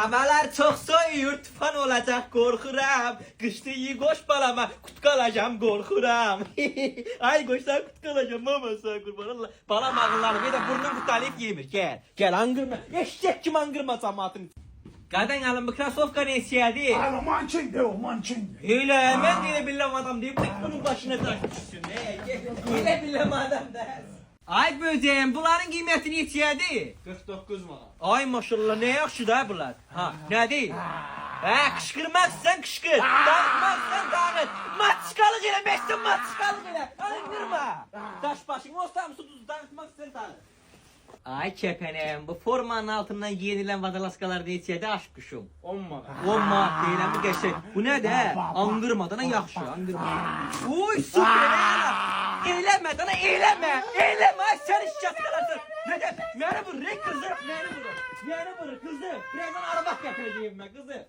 Havalar çok soğuyor, tufan olacak korkuram. Kışta iyi koş balama, kut kalacağım korkuram. Ay koşsan kut kalacağım mama sen kurban Allah. Balam ağırlar bir de burnun kutalip yemiş. Gel, gel angırma. Eşek kim angırma samatın. Kadın alın Microsoft'a ne istedi? Aman çekti o mançın. Öyle hemen diye bilmem adam deyip tek bunun başına taşmışsın. Öyle bilmem adam da. Ay böceğim bunların kıymetini istedi. 49 manat. Ay maşallah ne yaxşı da bunlar. Ha, ne değil? Ha, kışkırmazsan kışkır. Dağıtmazsan dağıt. Matışkalık ile beşsin matışkalık ile. Angırma. Taş başın olsam susuz dağıtmazsan dağıt. Ay kepenem bu formanın altından giyinilen vadalaskalar ne içiydi aşk kuşum. 10 manat. 10 manat deyilən bu qəşəng. Bu nədir? Angırmadan yaxşı, angırma. Uy, süper elə. Eləmə, dana eləmə. Eləmə, sən işçət qalarsan. Nədir? Məni vur, rey qızım, məni vur. Məni vur, qızım. Birazdan araba gətirəcəyim mən, qızım.